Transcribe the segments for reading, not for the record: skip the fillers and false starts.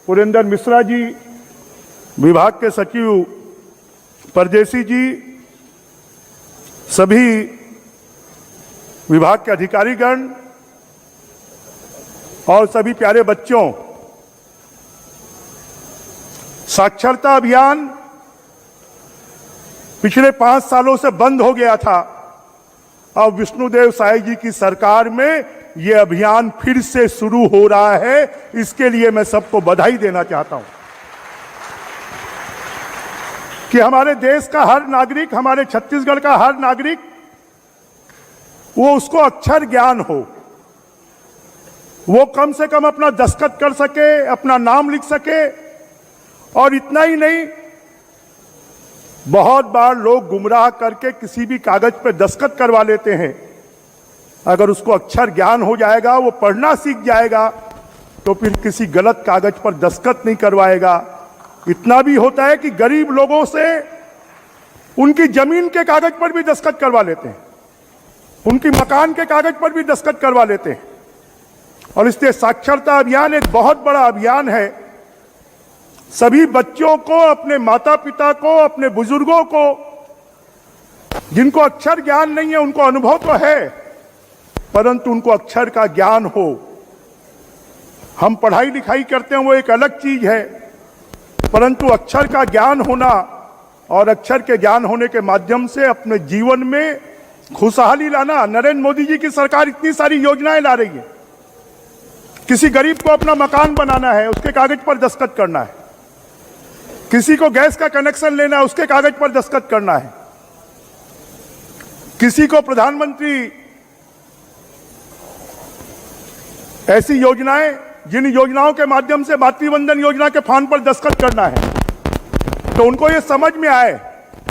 पुरेंद्र मिश्रा जी, विभाग के सचिव परदेसी जी, सभी विभाग के अधिकारीगण और सभी प्यारे बच्चों, साक्षरता अभियान पिछले 5 सालों से बंद हो गया था। अब विष्णुदेव साय जी की सरकार में यह अभियान फिर से शुरू हो रहा है। इसके लिए मैं सबको बधाई देना चाहता हूं कि हमारे देश का हर नागरिक, हमारे छत्तीसगढ़ का हर नागरिक, वो उसको अक्षर ज्ञान हो, वो कम से कम अपना दस्तखत कर सके, अपना नाम लिख सके। और इतना ही नहीं, बहुत बार लोग गुमराह करके किसी भी कागज पर दस्तखत करवा लेते हैं। अगर उसको अक्षर ज्ञान हो जाएगा, वो पढ़ना सीख जाएगा, तो फिर किसी गलत कागज पर दस्तखत नहीं करवाएगा। इतना भी होता है कि गरीब लोगों से उनकी जमीन के कागज पर भी दस्तखत करवा लेते हैं, उनकी मकान के कागज पर भी दस्तखत करवा लेते हैं। और इसलिए साक्षरता अभियान एक बहुत बड़ा अभियान है। सभी बच्चों को, अपने माता पिता को, अपने बुजुर्गों को, जिनको अक्षर ज्ञान नहीं है, उनको अनुभव तो है, परंतु उनको अक्षर का ज्ञान हो। हम पढ़ाई लिखाई करते हैं, वो एक अलग चीज है, परंतु अक्षर का ज्ञान होना और अक्षर के ज्ञान होने के माध्यम से अपने जीवन में खुशहाली लाना। नरेंद्र मोदी जी की सरकार इतनी सारी योजनाएं ला रही है। किसी गरीब को अपना मकान बनाना है, उसके कागज पर दस्तखत करना है। किसी को गैस का कनेक्शन लेना है, उसके कागज पर दस्तखत करना है। किसी को प्रधानमंत्री ऐसी योजनाएं, जिन योजनाओं के माध्यम से मातृवंदन योजना के फॉर्म पर दस्तखत करना है, तो उनको यह समझ में आए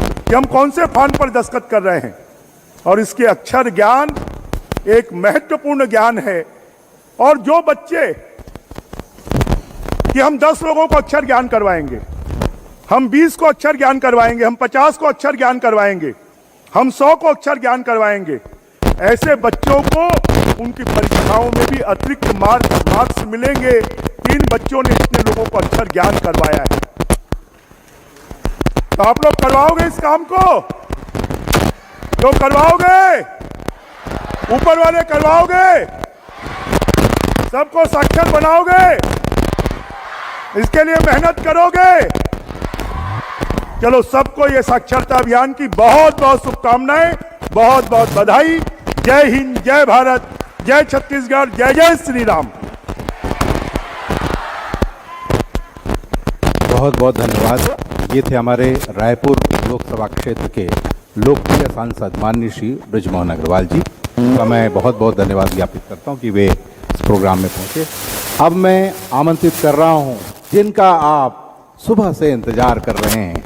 कि हम कौन से फॉर्म पर दस्तखत कर रहे हैं। और इसके अक्षर ज्ञान एक महत्वपूर्ण ज्ञान है। और जो बच्चे, कि हम 10 लोगों को अक्षर ज्ञान करवाएंगे, हम 20 को अक्षर ज्ञान करवाएंगे, हम 50 को अक्षर ज्ञान करवाएंगे, हम 100 को अक्षर ज्ञान करवाएंगे, ऐसे बच्चों को उनकी परीक्षाओं में भी अतिरिक्त मार्क्स मिलेंगे। इन बच्चों ने इतने लोगों को अक्षर ज्ञान करवाया है। तो आप लोग करवाओगे इस काम को? तो करवाओगे? ऊपर वाले करवाओगे? सबको साक्षर बनाओगे? इसके लिए मेहनत करोगे? चलो, सबको ये साक्षरता अभियान की बहुत बहुत शुभकामनाएं, बहुत बहुत बधाई। जय हिंद, जय भारत, जय छत्तीसगढ़, जय जय श्री राम। बहुत बहुत धन्यवाद। ये थे हमारे रायपुर लोकसभा क्षेत्र के लोकप्रिय सांसद माननीय श्री बृजमोहन अग्रवाल जी का मैं बहुत बहुत धन्यवाद ज्ञापित करता हूं कि वे इस प्रोग्राम में पहुंचे। अब मैं आमंत्रित कर रहा हूं जिनका आप सुबह से इंतजार कर रहे हैं,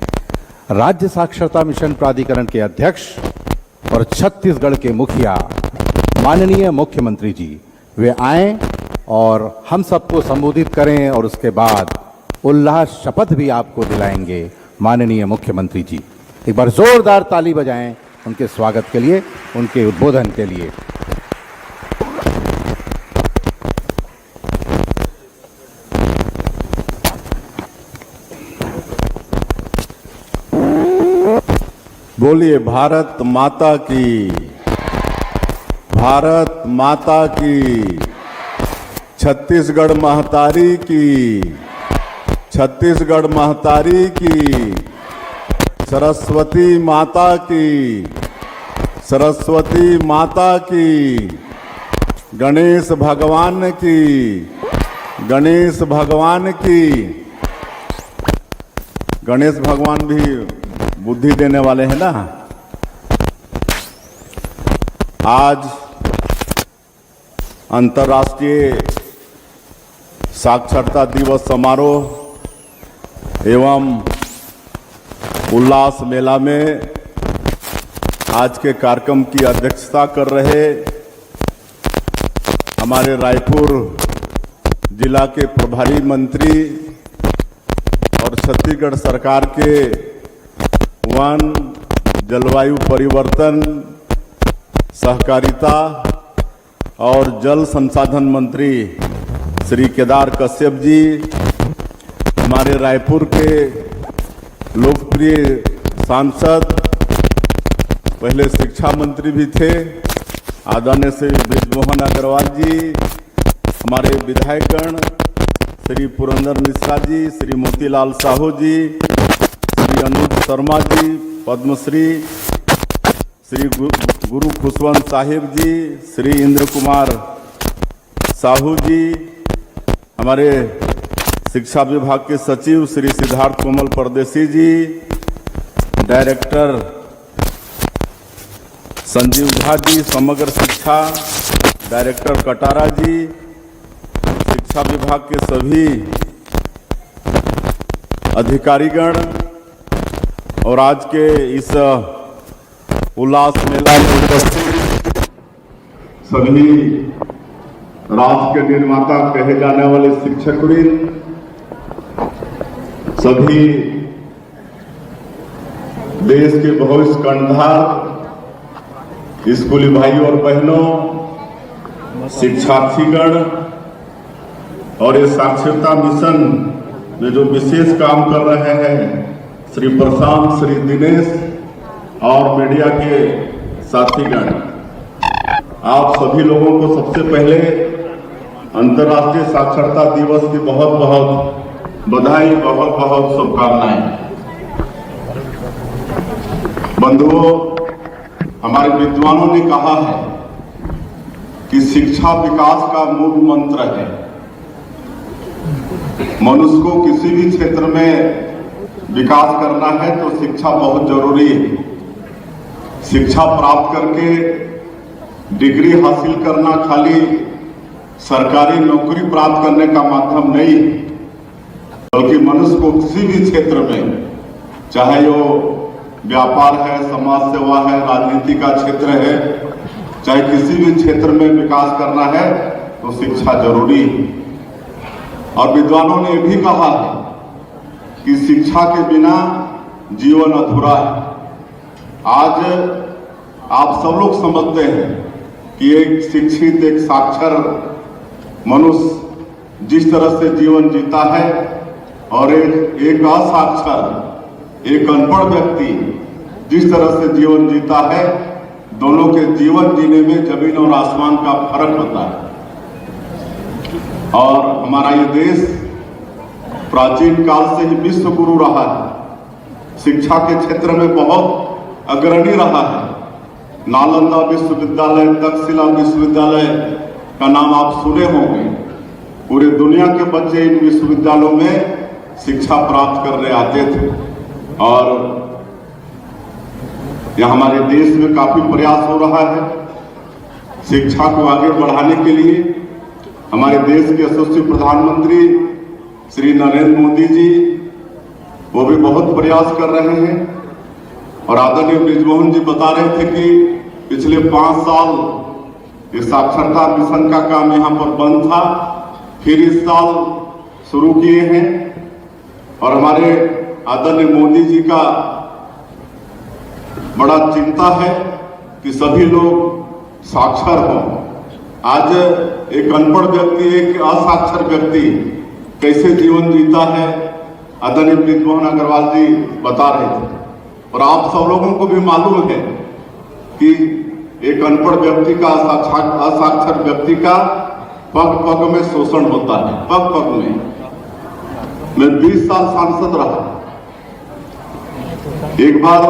राज्य साक्षरता मिशन प्राधिकरण के अध्यक्ष और छत्तीसगढ़ के मुखिया माननीय मुख्यमंत्री जी। वे आएं और हम सबको संबोधित करें और उसके बाद उल्लास शपथ भी आपको दिलाएंगे माननीय मुख्यमंत्री जी। एक बार जोरदार ताली बजाएं उनके स्वागत के लिए, उनके उद्बोधन के लिए। बोलिए भारत माता की, भारत माता की, छत्तीसगढ़ महतारी की, छत्तीसगढ़ महतारी की, सरस्वती माता की, सरस्वती माता की, गणेश भगवान की, गणेश भगवान की। गणेश भगवान भी बुद्धि देने वाले हैं ना। आज अंतर्राष्ट्रीय साक्षरता दिवस समारोह एवं उल्लास मेला में आज के कार्यक्रम की अध्यक्षता कर रहे हमारे रायपुर जिला के प्रभारी मंत्री और छत्तीसगढ़ सरकार के वन, जलवायु परिवर्तन, सहकारिता और जल संसाधन मंत्री श्री केदार कश्यप जी, हमारे रायपुर के लोकप्रिय सांसद, पहले शिक्षा मंत्री भी थे, आदरणीय श्री बृजमोहन अग्रवाल जी, हमारे विधायकगण श्री पुरंदर मिश्रा जी, श्री मोतीलाल साहू जी, श्री अनुज शर्मा जी, पद्मश्री, श्री गुरु खुशवंत साहिब जी, श्री इंद्र कुमार साहू जी, हमारे शिक्षा विभाग के सचिव श्री सिद्धार्थ कोमल परदेसी जी, डायरेक्टर संजीव झा जी, समग्र शिक्षा, डायरेक्टर कटारा जी, शिक्षा विभाग के सभी अधिकारीगण और आज के इस उल्लास मेला में उपस्थित सभी राष्ट्र के निर्माता कहे जाने वाले शिक्षकवृंद, सभी देश के भविष्य कर्णधार, स्कूली भाइयों और बहनों, शिक्षार्थीगण और ये साक्षरता मिशन में जो विशेष काम कर रहे हैं श्री प्रशांत, श्री दिनेश और मीडिया के साथीगण, आप सभी लोगों को सबसे पहले अंतर्राष्ट्रीय साक्षरता दिवस की बहुत बहुत बधाई, बहुत बहुत शुभकामनाएं। बंधुओं, हमारे विद्वानों ने कहा है कि शिक्षा विकास का मूल मंत्र है। मनुष्य को किसी भी क्षेत्र में विकास करना है तो शिक्षा बहुत जरूरी है। शिक्षा प्राप्त करके डिग्री हासिल करना खाली सरकारी नौकरी प्राप्त करने का माध्यम नहीं है, बल्कि मनुष्य को किसी भी क्षेत्र में, चाहे वो व्यापार है, समाज सेवा है, राजनीति का क्षेत्र है, चाहे किसी भी क्षेत्र में विकास करना है तो शिक्षा जरूरी है। और विद्वानों ने भी कहा है कि शिक्षा के बिना जीवन अधूरा है। आज आप सब लोग समझते हैं कि एक शिक्षित, एक साक्षर मनुष्य जिस तरह से जीवन जीता है और एक असाक्षर, एक अनपढ़ व्यक्ति जिस तरह से जीवन जीता है, दोनों के जीवन जीने में जमीन और आसमान का फर्क होता है। और हमारा ये देश प्राचीन काल से ही विश्व गुरु रहा है, शिक्षा के क्षेत्र में बहुत अग्रणी रहा है। नालंदा विश्वविद्यालय, तक्षशिला विश्वविद्यालय का नाम आप सुने होंगे। पूरे दुनिया के बच्चे इन विश्वविद्यालयों में शिक्षा प्राप्त करने आते थे और यह हमारे देश में काफी प्रयास हो रहा है शिक्षा को आगे बढ़ाने के लिए। हमारे देश के यशस्वी प्रधानमंत्री श्री नरेंद्र मोदी जी, वो भी बहुत प्रयास कर रहे हैं। और आदरणीय बृजमोहन जी बता रहे थे कि पिछले 5 साल ये साक्षरता मिशन का काम यहाँ पर बंद था, फिर इस साल शुरू किए हैं। और हमारे आदरणीय मोदी जी का बड़ा चिंता है कि सभी लोग साक्षर हों। आज एक अनपढ़ व्यक्ति, एक असाक्षर व्यक्ति कैसे जीवन जीता है, आदरणीय बृजमोहन अग्रवाल जी बता रहे थे। और आप सब लोगों को भी मालूम है कि एक अनपढ़ व्यक्ति का, असाक्षर व्यक्ति का पग पग में शोषण होता है, पग पग में। मैं 20 साल सांसद रहा। एक बार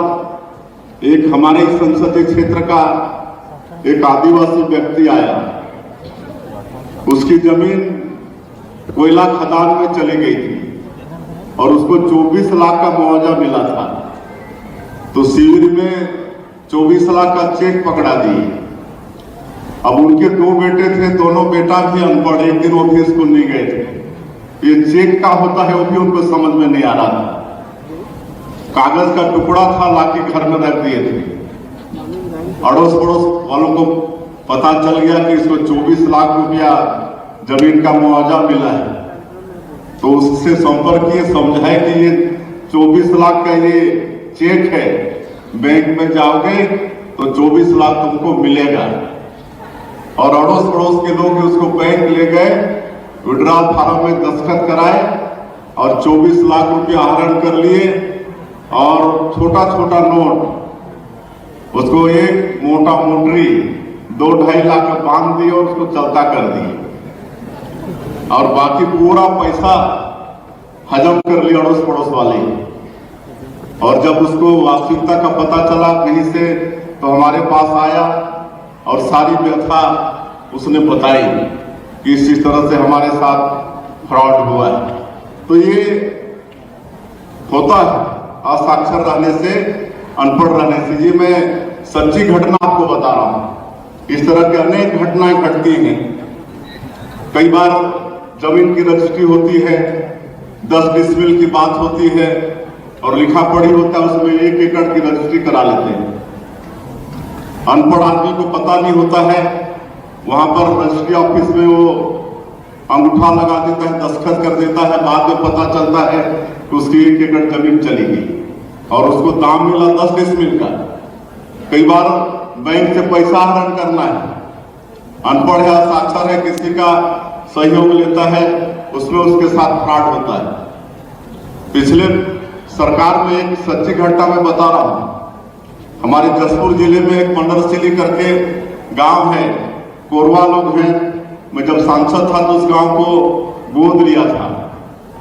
एक हमारे संसदीय क्षेत्र का एक आदिवासी व्यक्ति आया, उसकी जमीन कोयला खदान में चली गई थी और उसको 24 लाख का मुआवजा मिला था। तो शिविर में 24 लाख का चेक पकड़ा दिए। अब उनके 2 बेटे थे, दोनों बेटा भी अनपढ़, एक दिन वो भी स्कूल नहीं गए थे। ये चेक का होता है वो भी उनको समझ में नहीं आ रहा था। कागज का टुकड़ा था, लाके घर में रख दिए थे। अड़ोस पड़ोस वालों को पता चल गया कि इसको 24 लाख रुपया जमीन का मुआवजा मिला है। तो उससे संपर्क किए, समझाए कि ये 24 लाख का ये चेक है, बैंक में जाओगे तो 24 लाख तुमको मिलेगा। और अड़ोस पड़ोस के लोग उसको बैंक ले गए, विड्रॉल फार्म में दस्तखत कराए और 24 लाख रुपया आहरण कर लिए और छोटा छोटा नोट उसको एक मोटा मोटरी 2-2.5 लाख बांध दिए और उसको चलता कर दिए और बाकी पूरा पैसा हजम कर लिया अड़ोस पड़ोस वाले। और जब उसको वास्तविकता का पता चला कहीं से तो हमारे पास आया और सारी व्यथा उसने बताई कि इस तरह से हमारे साथ फ्रॉड हुआ है। तो ये होता है असाक्षर रहने से, अनपढ़ रहने से। ये मैं सच्ची घटना आपको बता रहा हूं। इस तरह की अनेक घटनाएं घटती हैं। कई बार जमीन की रजिस्ट्री होती है, 10 डिसमिल की बात होती है और लिखा पढ़ी होता है, उसमें 1 एकड़ की रजिस्ट्री करा लेते हैं। अनपढ़ आदमी को पता नहीं होता है, वहां पर रजिस्ट्री ऑफिस में वो अंगूठा लगा देता है, दस्तखत कर देता है, बाद में पता चलता है कि उसकी 1 एकड़ जमीन चली गई और उसको दाम मिला 10 डिसमिल का। कई बार बैंक से पैसा आहरण करना है, अनपढ़ है, साक्षर है, किसी का सहयोग लेता है, उसमें उसके साथ फ्रॉड होता है। पिछले सरकार में एक सच्ची घटना मैं बता रहा हूं। हमारे जसपुर जिले में एक मंडरसिली करके गांव है, कोरवा लोग हैं। मैं जब सांसद था तो उस गांव को गोद लिया था।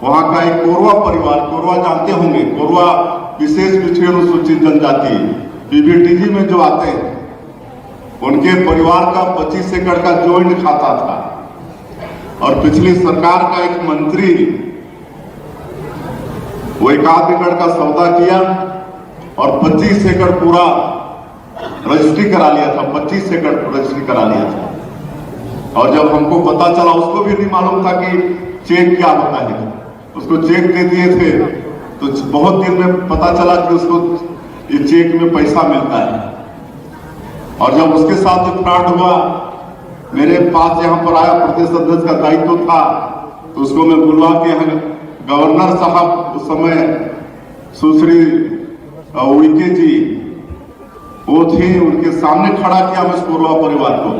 वहां का एक कोरवा परिवार, कोरवा जानते होंगे, कोरवा विशेष पिछड़ी अनुसूचित जनजाति पीबीटीजी में जो आते हैं, उनके परिवार का 25 एकड़ का ज्वाइंट खाता था और पिछली सरकार का एक मंत्री वो 1 एकड़ का सौदा किया और 25 एकड़ पूरा रजिस्ट्री करा लिया था। 25 एकड़ रजिस्ट्री करा लिया था और जब हमको पता चला, उसको भी नहीं मालूम था कि चेक क्या होता है। उसको चेक दे दिए थे तो बहुत दिन में पता चला कि उसको ये चेक में पैसा मिलता है। और जब उसके साथ जो फ्रॉड हुआ, मेरे पास यहाँ पर आया, प्रदेश अध्यक्ष का दायित्व था, तो उसको मैं बुलवा के यहाँ गवर्नर साहब उस समय सुश्री उइके जी वो थी, उनके सामने खड़ा किया मैं कोरवा परिवार को,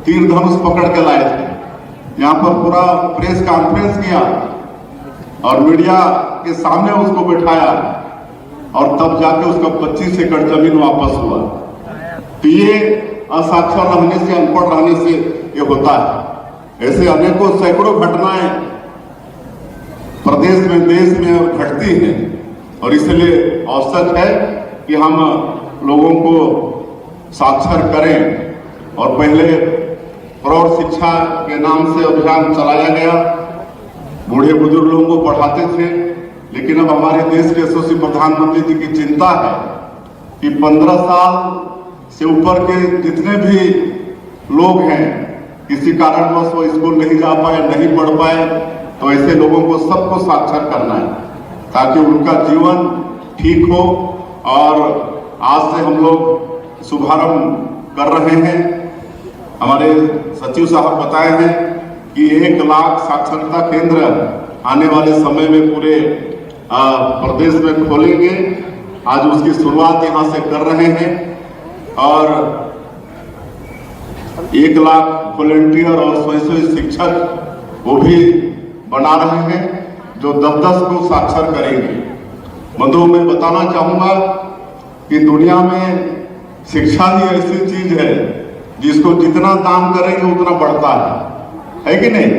तीर धनुष पकड़ के लाए थे। यहाँ पर पूरा प्रेस कॉन्फ्रेंस किया और मीडिया के सामने उसको बिठाया और तब जाके उसका 25 एकड़ जमीन वापस हुआ। तो ये असाक्षर रहने से, अनपढ़ रहने से ये होता है। ऐसे अनेकों सैकड़ों घटनाएं प्रदेश में, देश में घटती हैं और इसलिए आवश्यक है कि हम लोगों को साक्षर करें। और पहले प्रौढ़ शिक्षा के नाम से अभियान चलाया गया, बूढ़े बुजुर्ग लोगों को पढ़ाते थे, लेकिन अब हमारे देश के यशस्वी प्रधानमंत्री जी की चिंता है कि 15 साल से ऊपर के जितने भी लोग हैं, किसी कारणवश वो स्कूल नहीं जा पाए, नहीं पढ़ पाए, तो ऐसे लोगों को सबको साक्षर करना है ताकि उनका जीवन ठीक हो। और आज से हम लोग शुभारंभ कर रहे हैं। हमारे सचिव साहब बताए हैं कि 1 लाख साक्षरता केंद्र आने वाले समय में पूरे प्रदेश में खोलेंगे। आज उसकी शुरुआत यहाँ से कर रहे हैं और 1 लाख वॉलंटियर और स्वयंसेवी शिक्षक वो भी बना रहे हैं जो 10-10 को साक्षर करेंगे। बंधुओं, मैं बताना चाहूंगा कि दुनिया में शिक्षा ही ऐसी चीज है जिसको जितना दान करेंगे उतना बढ़ता है कि नहीं?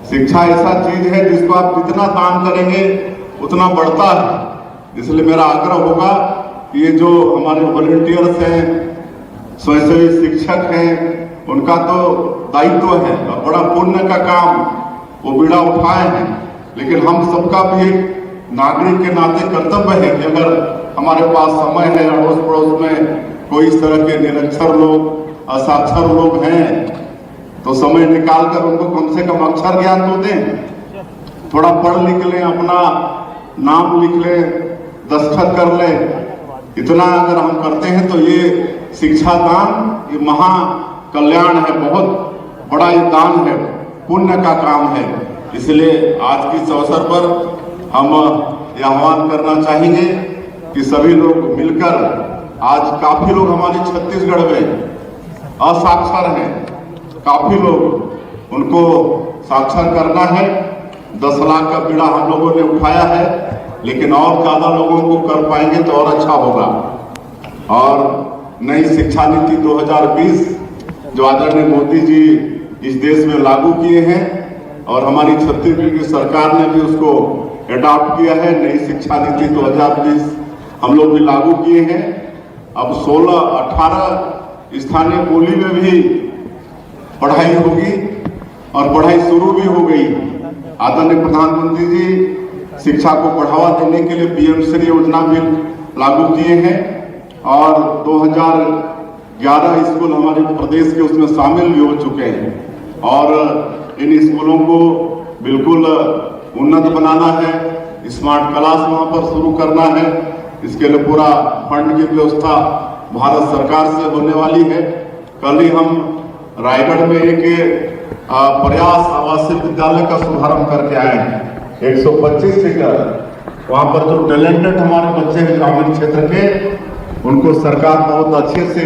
शिक्षा ऐसा चीज है जिसको आप जितना दान करेंगे उतना बढ़ता है। इसलिए मेरा आग्रह होगा कि ये जो हमारे वॉलंटियर्स हैं, स्वयंसेवी शिक्षक हैं, उनका तो दायित्व है और बड़ा पुण्य का काम वो बीड़ा उठाए हैं, लेकिन हम सबका भी एक नागरिक के नाते कर्तव्य है कि अगर हमारे पास समय है, अड़ोस पड़ोस में कोई इस तरह के निरक्षर लोग, असाक्षर लोग हैं, तो समय निकाल कर उनको कम से कम अक्षर ज्ञान तो दें। थोड़ा पढ़ लिख लें, अपना नाम लिख लें, दस्तखत कर लें। इतना अगर हम करते हैं तो ये शिक्षा दान, ये महा कल्याण है, बहुत बड़ा ये दान है, पुण्य का काम है। इसलिए आज के इस अवसर पर हम ये आह्वान करना चाहेंगे कि सभी लोग मिलकर, आज काफी लोग हमारे छत्तीसगढ़ में असाक्षर हैं, काफी लोग, उनको साक्षर करना है 10 लाख का बीड़ा हम लोगों ने उठाया है, लेकिन और ज्यादा लोगों को कर पाएंगे तो और अच्छा होगा। और नई शिक्षा नीति 2020 जो आदरणीय मोदी जी इस देश में लागू किए हैं और हमारी छत्तीसगढ़ की सरकार ने भी उसको अडॉप्ट किया है। नई शिक्षा नीति 2020 हम लोग भी लागू किए हैं। अब 16-18 स्थानीय बोली में भी पढ़ाई होगी और पढ़ाई शुरू भी हो गई। आदरणीय प्रधानमंत्री जी शिक्षा को बढ़ावा देने के लिए पीएम श्री योजना भी लागू किए हैं और 2011 स्कूल हमारे प्रदेश के उसमें शामिल भी हो चुके हैं और इन स्कूलों को बिल्कुल उन्नत बनाना है। स्मार्ट क्लास वहां पर शुरू करना है। इसके लिए पूरा फंड की व्यवस्था भारत सरकार से होने वाली है। कल ही हम रायगढ़ में एक प्रयास आवासीय विद्यालय का शुभारंभ करके आए हैं। 125 सीटर वहां पर जो टैलेंटेड हमारे बच्चे हैं ग्रामीण क्षेत्र के, उनको सरकार बहुत अच्छे से